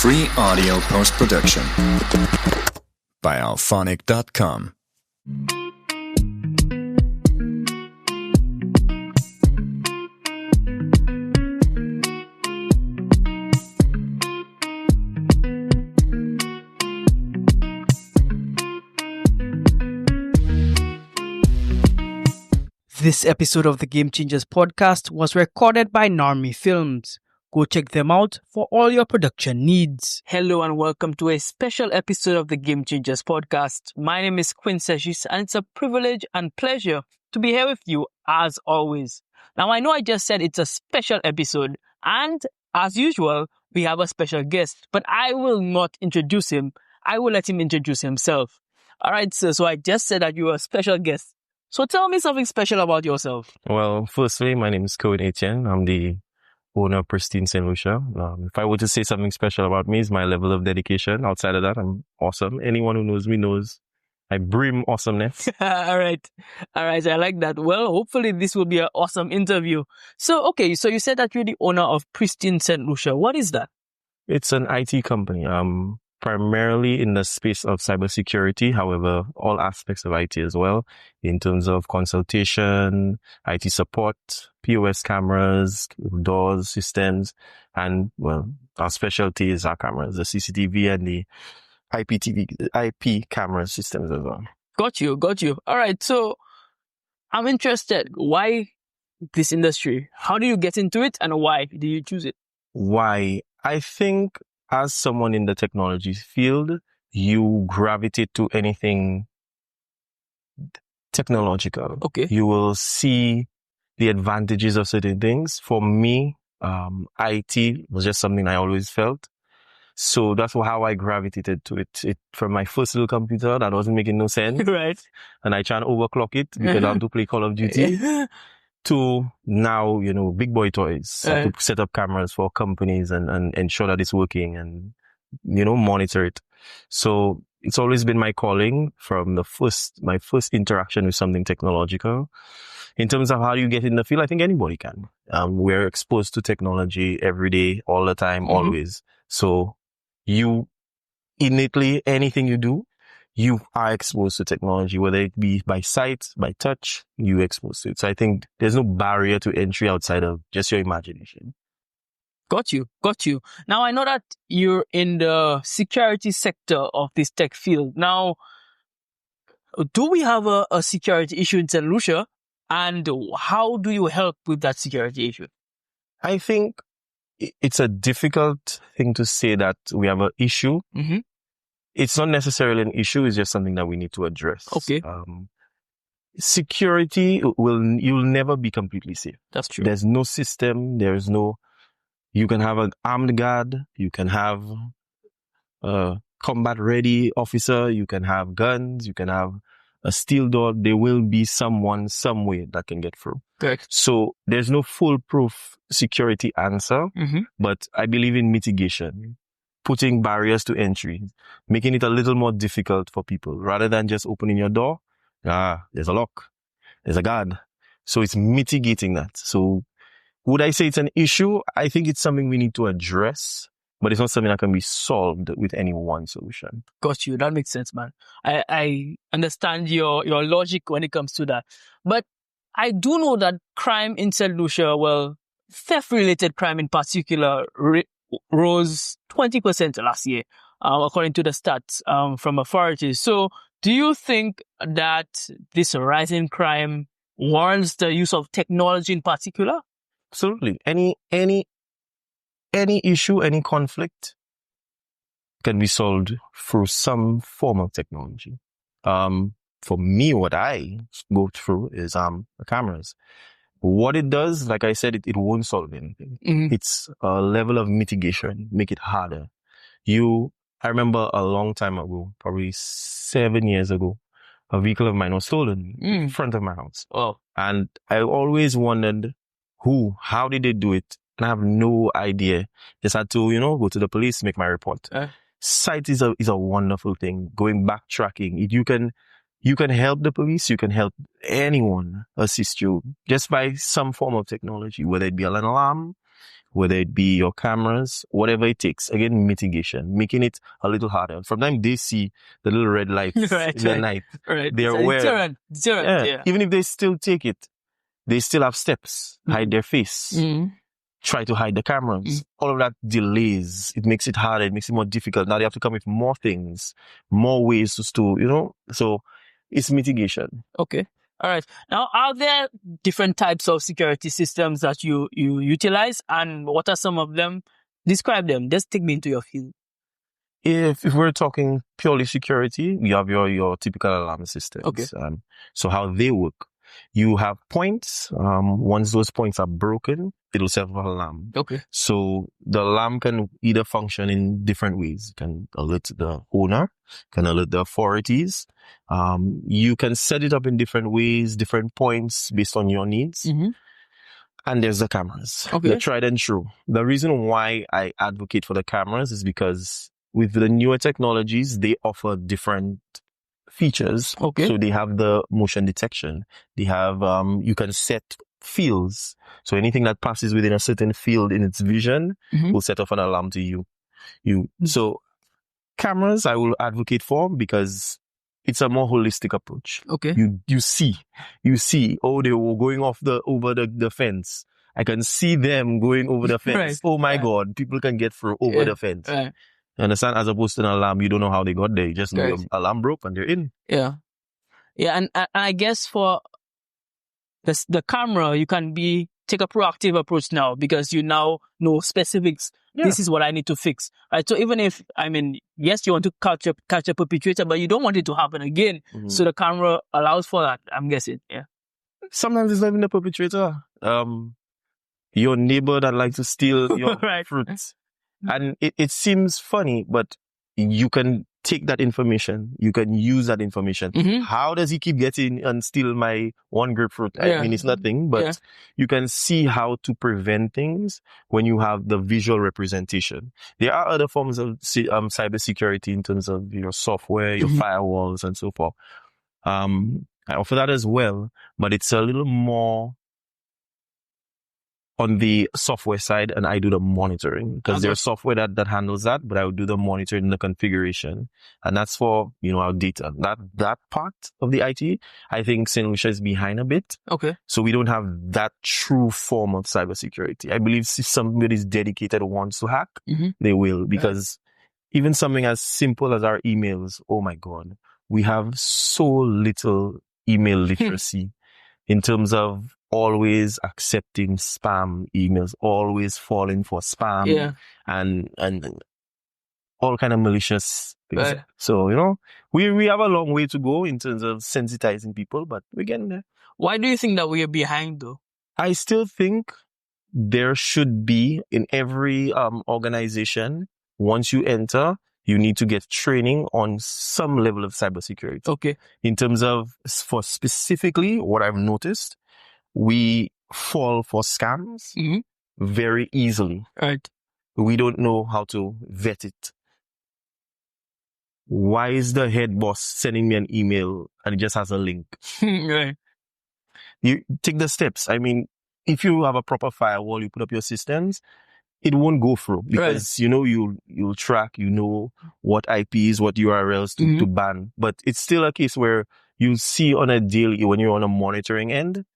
Free audio post-production by alphonic.com. This episode of the Game Changers podcast was recorded by Narmi Films. Go check them out for all your production needs. Hello and welcome to a special episode of the Game Changers podcast. My name is Quinn Seshis and it's a privilege and pleasure to be here with you as always. Now I know I just said it's a special episode and as usual we have a special guest, but I will not introduce him. I will let him introduce himself. Alright, so I just said that you are a special guest. So tell me something special about yourself. Well, firstly, my name is Kerwin Etienne. I'm the owner of Pristine St. Lucia. If I were to say something special about me, is my level of dedication. Outside of that, I'm awesome. Anyone who knows me knows I brim awesomeness. All right. I like that. Well, hopefully this will be an awesome interview. So you said that you're the owner of Pristine St. Lucia. What is that? It's an IT company. Primarily in the space of cybersecurity, however, all aspects of IT as well, in terms of consultation, IT support, POS cameras, doors, systems, and, well, our specialty is our cameras, the CCTV and the IP camera systems as well. Got you. All right, so I'm interested. Why this industry? How do you get into it and why do you choose it? Why? I think as someone in the technology field, you gravitate to anything technological. Okay. You will see the advantages of certain things. For me, IT was just something I always felt. So that's how I gravitated to it. From my first little computer that wasn't making no sense. Right. And I try and overclock it because I have to play Call of Duty. To now, big boy toys, to set up cameras for companies and ensure that it's working and, monitor it. So it's always been my calling from my first interaction with something technological. In terms of how you get in the field, I think anybody can. We're exposed to technology every day, all the time, always. So you innately, anything you do, you are exposed to technology, whether it be by sight, by touch, you're exposed to it. So I think there's no barrier to entry outside of just your imagination. Got you. Now, I know that you're in the security sector of this tech field. Now, do we have a security issue in St. Lucia? And how do you help with that security issue? I think it's a difficult thing to say that we have an issue. Mm-hmm. It's not necessarily an issue. It's just something that we need to address. Okay. Security you'll never be completely safe. That's true. There's no system. You can have an armed guard. You can have a combat ready officer. You can have guns. You can have a steel door. There will be someone, some way that can get through. Correct. So there's no foolproof security answer, but I believe in mitigation. Putting barriers to entry, making it a little more difficult for people rather than just opening your door. There's a lock, there's a guard. So it's mitigating that. So would I say it's an issue? I think it's something we need to address, but it's not something that can be solved with any one solution. Got you. That makes sense, man. I understand your logic when it comes to that. But I do know that crime in St. Lucia, well, theft-related crime in particular, rose 20% last year, according to the stats from authorities. So do you think that this rise in crime warrants the use of technology in particular? Absolutely. Any issue, any conflict can be solved through some form of technology. For me, what I go through is the cameras. What it does, like I said, it won't solve anything. Mm-hmm. It's a level of mitigation, make it harder. I remember a long time ago, probably 7 years ago, a vehicle of mine was stolen in front of my house. Oh. And I always wondered how did they do it? And I have no idea. Just had to, go to the police, make my report. Sight is a wonderful thing. Going backtracking, you can help the police, you can help anyone assist you just by some form of technology, whether it be an alarm, whether it be your cameras, whatever it takes. Again, mitigation, making it a little harder. From time they see the little red lights in the night, they're aware. Deterrent, yeah. Even if they still take it, they still have steps, hide their face, try to hide the cameras. All of that delays. It makes it harder. It makes it more difficult. Now they have to come with more things, more ways to, so it's mitigation. Okay. All right. Now, are there different types of security systems that you utilize, and what are some of them? Describe them. Just take me into your field. If we're talking purely security, you have your typical alarm systems. Okay. So how they work, you have points. Once those points are broken, it'll set off an alarm. Okay. So the alarm can either function in different ways. It can alert the owner, can alert the authorities. You can set it up in different ways, different points based on your needs. And there's the cameras. Okay. They're tried and true. The reason why I advocate for the cameras is because with the newer technologies, they offer different features. Okay. So they have the motion detection. They have, you can set fields. So anything that passes within a certain field in its vision will set off an alarm to you. So cameras I will advocate for because it's a more holistic approach. Okay. You see, they were going over the fence. I can see them going over the fence. Right. Oh my God, people can get through over the fence. Right. You understand? As opposed to an alarm, you don't know how they got there. You just know the alarm broke and they're in. Yeah. Yeah, and I guess for the camera, you can take a proactive approach now because you now know specifics. Yeah. This is what I need to fix. Right. So even if, yes, you want to catch a perpetrator, but you don't want it to happen again. So the camera allows for that, I'm guessing. Yeah. Sometimes it's not even the perpetrator. Your neighbor that likes to steal your fruits. And it seems funny, but you can take that information. You can use that information. How does he keep getting and steal my one grapefruit? I mean, it's nothing, but you can see how to prevent things when you have the visual representation. There are other forms of cybersecurity in terms of your software, your firewalls, and so forth. I offer that as well, but it's a little more on the software side, and I do the monitoring because there's software that handles that, but I would do the monitoring and the configuration, and that's for our data. That part of the IT, I think St. Lucia is behind a bit. Okay. So we don't have that true form of cybersecurity. I believe if somebody is dedicated wants to hack, they will, because even something as simple as our emails. Oh my God, we have so little email literacy in terms of always accepting spam emails, always falling for spam and all kind of malicious things. Right. So, we have a long way to go in terms of sensitizing people, but we're getting there. Why do you think that we are behind though? I still think there should be in every organization, once you enter, you need to get training on some level of cybersecurity. Okay. In terms of, for specifically what I've noticed, we fall for scams very easily. Right. We don't know how to vet it. Why is the head boss sending me an email and it just has a link? Right. You take the steps. I mean, if you have a proper firewall, you put up your systems, it won't go through because, you'll track, what IPs, what URLs to ban. But it's still a case where you see on a daily, when you're on a monitoring end,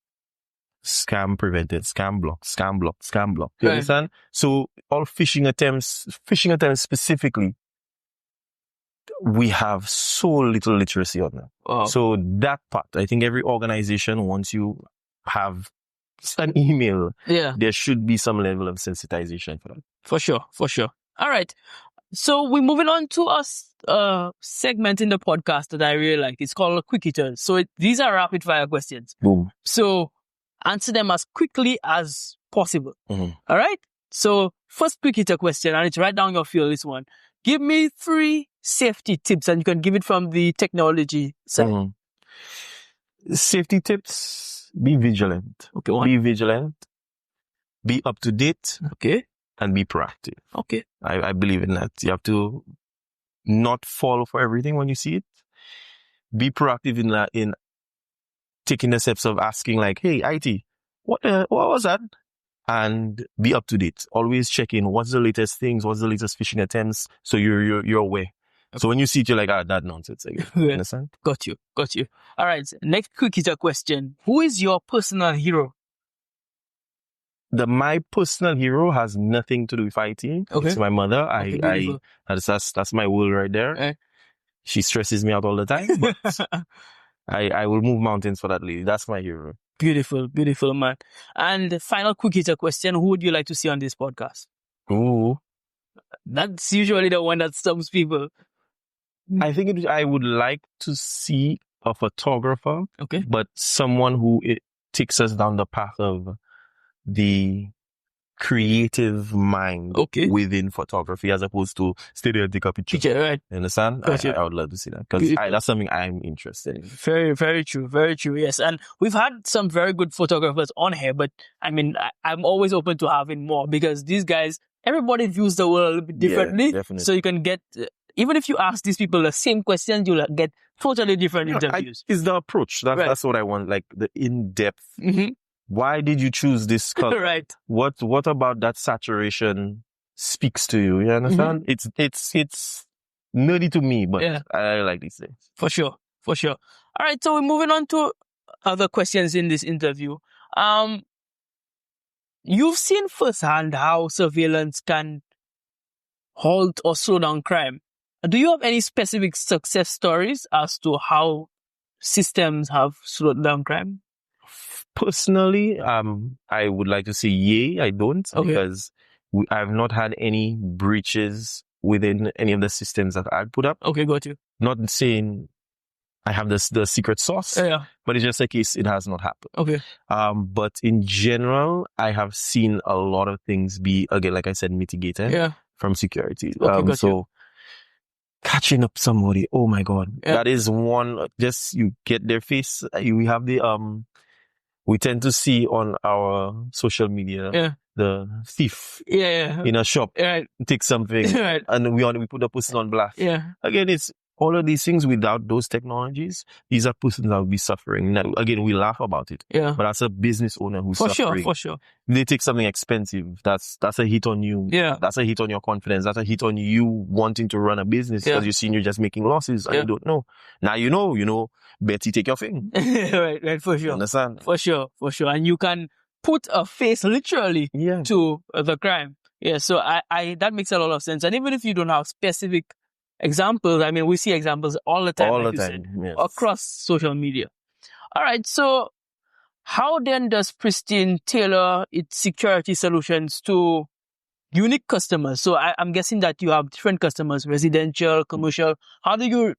scam prevented, scam blocked, scam blocked, scam blocked. You understand? So all phishing attempts specifically, we have so little literacy on them. Wow. So that part, I think every organization, once you have an email, there should be some level of sensitization for that. For sure. All right. So we're moving on to a segment in the podcast that I really like. It's called Quick Hitters. So these are rapid fire questions. Boom. So answer them as quickly as possible. All right. So first quick hitter question, and it's right down your field, this one. Give me 3 safety tips, and you can give it from the technology side. Safety tips, be vigilant. Okay, one. Be vigilant. Be up to date. Okay. And be proactive. Okay. I believe in that. You have to not fall for everything when you see it. Be proactive in taking the steps of asking like, hey, IT, what was that? and be up to date. Always check in. What's the latest things? What's the latest phishing attempts? So you're aware. Okay. So when you see it, you're like, that nonsense again. You understand? Got you. All right. Next quick hitter question. Who is your personal hero? My personal hero has nothing to do with IT. Okay. It's my mother. That's my world right there. She stresses me out all the time, but I will move mountains for that lady. That's my hero. Beautiful, man. And the final quick hitter question, who would you like to see on this podcast? Ooh. That's usually the one that stumps people. I think I would like to see a photographer, but someone who takes us down the path of the creative mind within photography as opposed to stay there and take a picture. Right. You understand? I would love to see that because that's something I'm interested in. Very, very true. Very true. Yes. And we've had some very good photographers on here, but I mean, I'm always open to having more because these guys, everybody views the world a bit differently. Definitely. So you can get, even if you ask these people the same questions, you'll get totally different interviews. It's the approach. That's what I want, like the in-depth. Mm-hmm. Why did you choose this color? Right. What about that saturation speaks to you? You understand? Mm-hmm. It's nerdy to me, but I like these things. For sure. All right. So we're moving on to other questions in this interview. You've seen firsthand how surveillance can halt or slow down crime. Do you have any specific success stories as to how systems have slowed down crime? Personally, I would like to say yay. I don't because I've not had any breaches within any of the systems that I've put up. Okay, got you. Not saying I have the secret sauce, but it's just a case it has not happened. Okay. But in general, I have seen a lot of things be, again, like I said, mitigated from security. So catching up somebody, oh my God, that is one. Just you get their face. We have the we tend to see on our social media the thief in a shop take something and we put the person on blast. Again, it's all of these things. Without those technologies, these are persons that will be suffering. Now, again, we laugh about it, but as a business owner who's suffering, for sure, they take something expensive. That's a hit on you. That's a hit on your confidence. That's a hit on you wanting to run a business because you're seeing you're just making losses and you don't know. Now you know. Betty, take your thing. right, for sure. You understand? For sure. And you can put a face literally to the crime. Yeah, so I that makes a lot of sense. And even if you don't have specific examples, I mean, we see examples all the time, across social media. All right, so how then does Pristine tailor its security solutions to unique customers? So I'm guessing that you have different customers, residential, commercial. How do you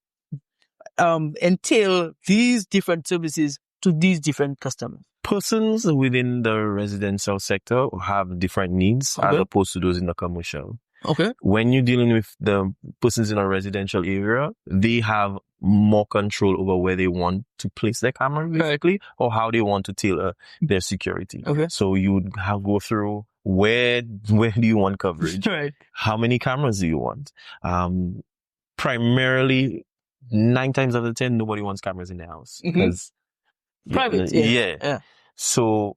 entail these different services to these different customers? Persons within the residential sector have different needs as opposed to those in the commercial. Okay. When you're dealing with the persons in a residential area, they have more control over where they want to place their camera, basically, or how they want to tailor their security. Okay. So you would go through where do you want coverage? Right. How many cameras do you want? Primarily, 9 times out of 10, nobody wants cameras in their house because private. So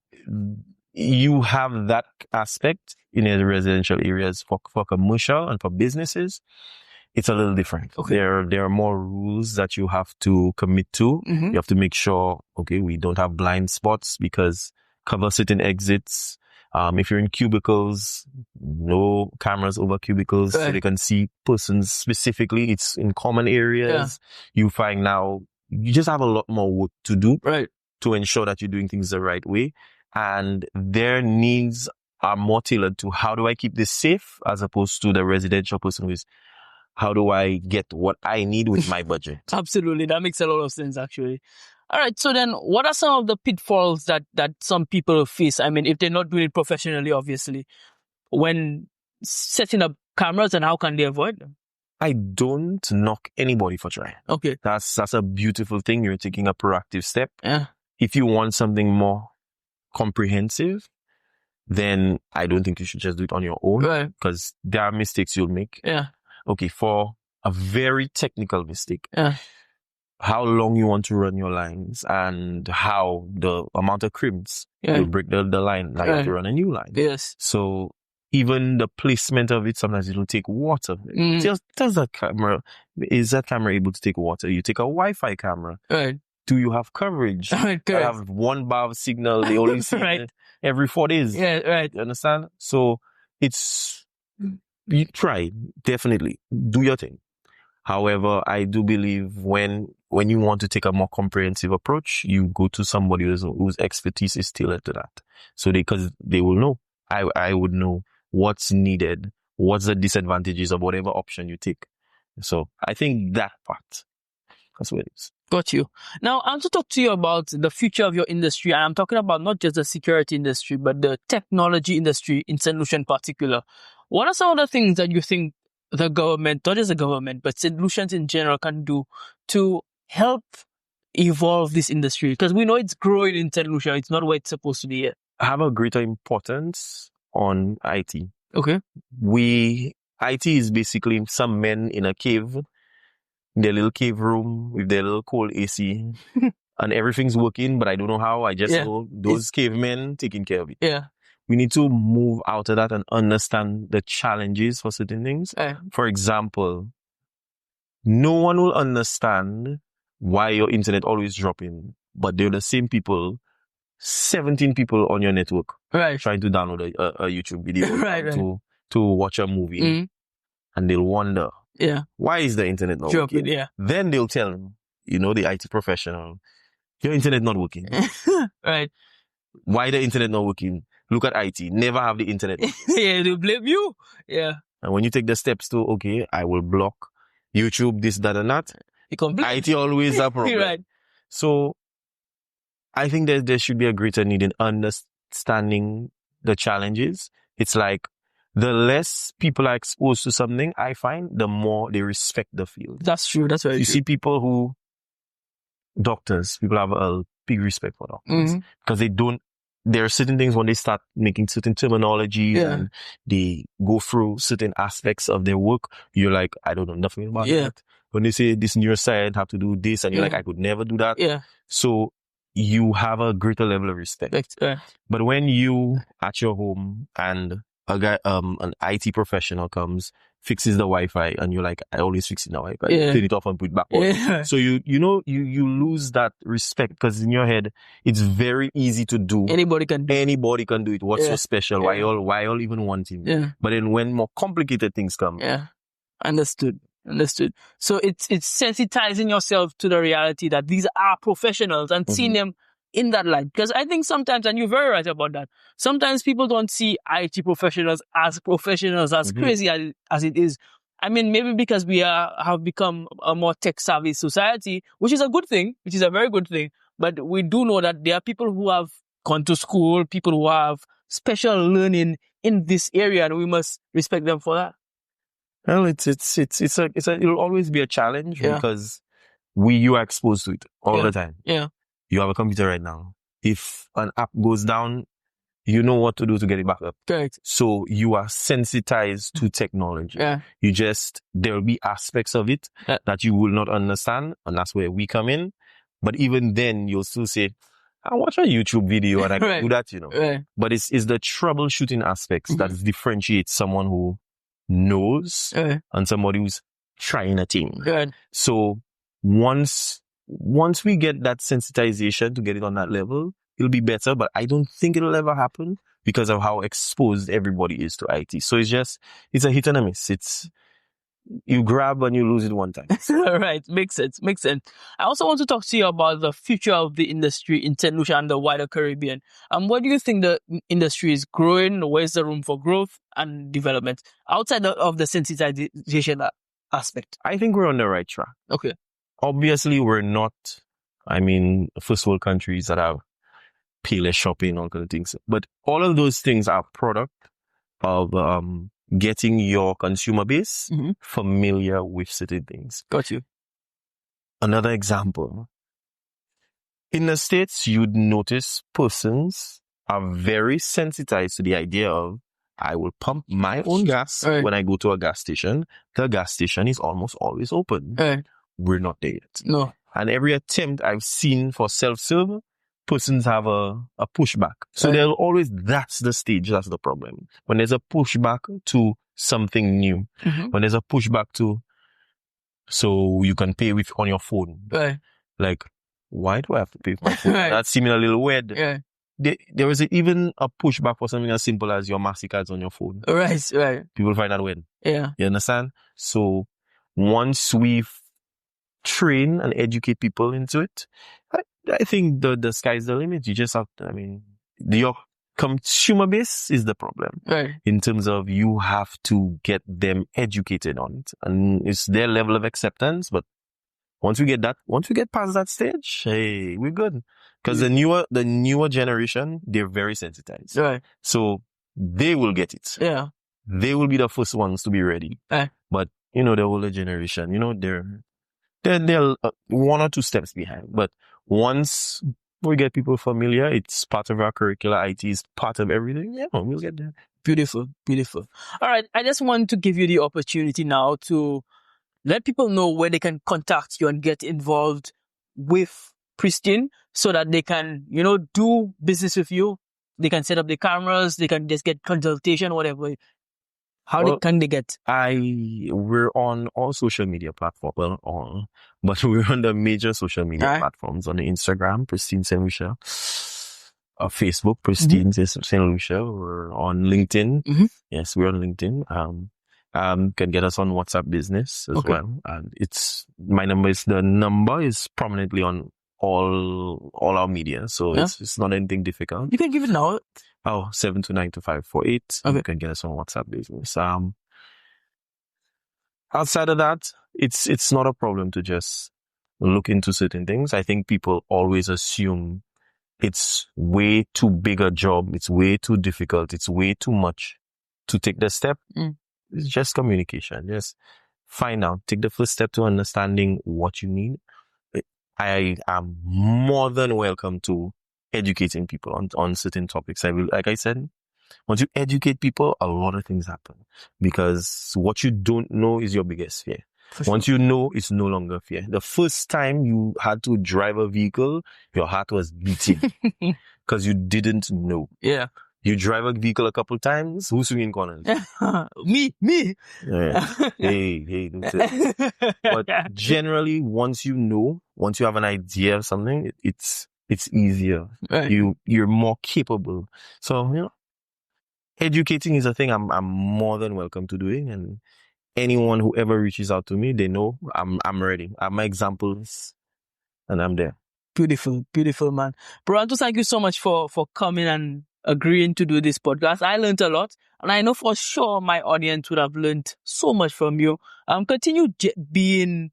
you have that aspect in the residential areas. For commercial and for businesses, it's a little different. Okay. There are more rules that you have to commit to. You have to make sure, we don't have blind spots because cover certain exits. If you're in cubicles, no cameras over cubicles so they can see persons specifically. It's in common areas. You find now you just have a lot more work to do to ensure that you're doing things the right way. And their needs are more tailored to how do I keep this safe as opposed to the residential person who is how do I get what I need with my budget? Absolutely. That makes a lot of sense, actually. All right. So then what are some of the pitfalls that some people face? I mean, if they're not doing it professionally, obviously, when setting up cameras, and how can they avoid them? I don't knock anybody for trying. Okay. That's a beautiful thing. You're taking a proactive step. Yeah. If you want something more comprehensive, then I don't think you should just do it on your own because there are mistakes you'll make. Yeah. Okay. For a very technical mistake. Yeah. how long you want to run your lines and how the amount of crimps will break the line. Now you have to run a new line. Yes. So even the placement of it, sometimes it will take water. Does that camera, is that camera able to take water? You take a Wi-Fi camera. Right. Do you have coverage? Right, I have 1 bar of signal. They only see it every 4 days. Yeah, right. You understand? So you try, definitely. Do your thing. However, I do believe when you want to take a more comprehensive approach, you go to somebody whose expertise is tailored to that. So because they will know. I would know what's needed, what's the disadvantages of whatever option you take. So I think that part, that's what it is. Got you. Now, I want to talk to you about the future of your industry. And I'm talking about not just the security industry, but the technology industry in St. Lucia in particular. What are some of the things that you think the government, not just the government, but St. Lucians in general can do to help evolve this industry? Because we know it's growing in St. Lucia. It's not where it's supposed to be yet. Have a greater importance on IT. Okay. IT is basically some men in a cave, in their little cave room with their little cold AC and everything's working, but I don't know how. I just know those cavemen taking care of it. Yeah. We need to move out of that and understand the challenges for certain things. For example, no one will understand why your internet always dropping, but they're the same people, 17 people on your network trying to download a YouTube video to watch a movie, and they'll wonder, why is the internet not working? Then they'll tell them, the IT professional, your internet not working. Right. Why the internet not working? Look at IT. Never have the internet. Yeah, they blame you. Yeah. And when you take the steps to, okay, I will block YouTube, this, that, and that, IT always a problem. Right. So I think that there should be a greater need in understanding the challenges. It's like the less people are exposed to something, I find, the more they respect the field. That's true. That's very true. You see people people have a big respect for doctors because there are certain things when they start making certain terminologies and they go through certain aspects of their work, you're like, I don't know nothing about that. When they say this neuroscience have to do this, and you're like, I could never do that. Yeah. So you have a greater level of respect. But when you at your home and a guy, an IT professional comes, fixes the Wi-Fi, and you're like, I always fix it the Wi-Fi. Turn it off and put it back on. So you lose that respect because in your head, it's very easy to do. Anybody can do it. What's so special? Why all even want him? But then when more complicated things come. Understood. So it's sensitizing yourself to the reality that these are professionals and seeing them in that light. Because I think sometimes, and you're very right about that, sometimes people don't see IT professionals as crazy as it is. I mean, maybe because we have become a more tech-savvy society, which is a good thing, which is a very good thing. But we do know that there are people who have gone to school, people who have special learning in this area, and we must respect them for that. Well, it'll always be a challenge because you are exposed to it all the time. Yeah. You have a computer right now. If an app goes down, you know what to do to get it back up. Correct. So you are sensitized to technology. Yeah. There will be aspects of it that you will not understand, and that's where we come in. But even then, you'll still say, I watch a YouTube video and I can do that, Right. But it's the troubleshooting aspects that differentiates someone who knows and somebody who's trying a thing. Good. So once we get that sensitization to get it on that level, it'll be better, but I don't think it'll ever happen because of how exposed everybody is to IT. So it's a hit and a miss. You grab and you lose it one time. Right. Makes sense. I also want to talk to you about the future of the industry in St. Lucia and the wider Caribbean. Where do you think the industry is growing? Where's the room for growth and development outside of the sensitization aspect? I think we're on the right track. Okay. Obviously, we're not, first world countries that have payless shopping, all kind of things. But all of those things are product of getting your consumer base familiar with certain things. Got you. Another example. In the States, you'd notice persons are very sensitized to the idea of, I will pump my own gas when I go to a gas station. The gas station is almost always open. We're not there yet. No. And every attempt I've seen for self-serve, persons have a pushback. So they'll always, that's the stage, that's the problem. When there's a pushback to something new, when there's a pushback to, so you can pay on your phone. Right. Like, why do I have to pay for my phone? That seems a little weird. Yeah. There is even a pushback for something as simple as your MasterCards on your phone. Right. People find that weird. Yeah. You understand? So once we train and educate people into it, I think the sky's the limit. You just have to, your consumer base is the problem. Right. In terms of you have to get them educated on it. And it's their level of acceptance, but once we get past that stage, hey, we're good. Because the newer generation, they're very sensitized. Right. So they will get it. Yeah. They will be the first ones to be ready. But, the older generation, they're 1 or 2 steps behind. But once we get people familiar, it's part of our curricula, IT is part of everything. Yeah, we'll get there. Beautiful. All right. I just want to give you the opportunity now to let people know where they can contact you and get involved with Pristine so that they can, do business with you. They can set up the cameras. They can just get consultation, whatever. Can they get? We're on all social media platforms. Well, all, but we're on the major social media platforms. On the Instagram, Pristine St. Lucia. Facebook, Pristine St. Lucia. We're on LinkedIn. Yes, we're on LinkedIn. Can get us on WhatsApp Business as well. And the number is prominently on all our media. So it's not anything difficult. You can give it now. 7292548. You can get us on WhatsApp Business. Outside of that, it's not a problem to just look into certain things. I think people always assume it's way too big a job. It's way too difficult. It's way too much to take the step. It's just communication. Just find out. Take the first step to understanding what you need. I am more than welcome to educating people on certain topics. Like I said, once you educate people, a lot of things happen. Because what you don't know is your biggest fear. Once you know, it's no longer fear. The first time you had to drive a vehicle, your heart was beating. Because you didn't know. Yeah. You drive a vehicle a couple times, who's swinging corners? Me. Yeah. Hey. But generally, once you have an idea of something, it's easier. Right. You're more capable. So, educating is a thing I'm more than welcome to doing. And anyone who ever reaches out to me, they know I'm ready. I have my examples and I'm there. Beautiful, man. Bro, thank you so much for coming and agreeing to do this podcast. I learned a lot, and I know for sure my audience would have learned so much from you. Continue being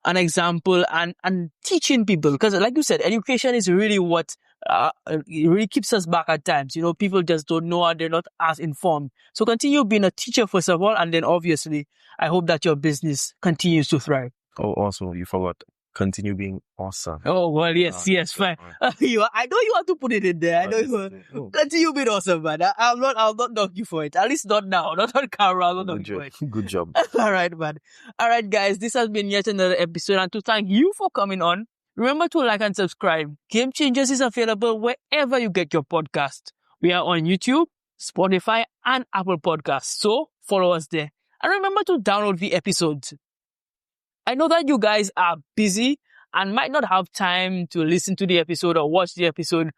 an example and teaching people, because like you said, education is really what it really keeps us back at times. People just don't know and they're not as informed. So continue being a teacher first of all, and then obviously I hope that your business continues to thrive. Oh, also you forgot. Continue being awesome. Oh, well, yes, fine. I know you want to put it in there. I know you want. Continue being awesome, man. I'll not knock you for it. At least not now. Not on camera. I'll not knock you for it. Good job. All right, man. All right, guys. This has been yet another episode. And to thank you for coming on, remember to like and subscribe. Game Changers is available wherever you get your podcast. We are on YouTube, Spotify, and Apple Podcasts. So follow us there. And remember to download the episodes. I know that you guys are busy and might not have time to listen to the episode or watch the episode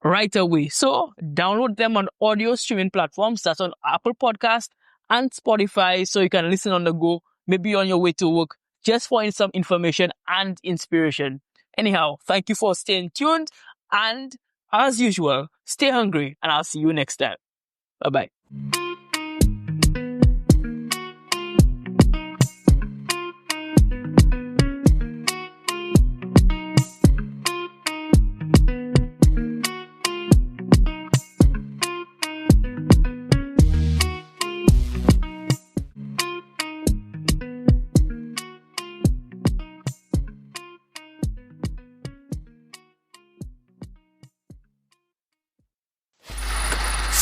right away. So download them on audio streaming platforms. That's on Apple Podcast and Spotify. So you can listen on the go, maybe on your way to work, just for some information and inspiration. Anyhow, thank you for staying tuned. And as usual, stay hungry, and I'll see you next time. Bye-bye.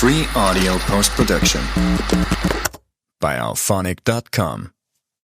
Free audio post-production by alphonic.com.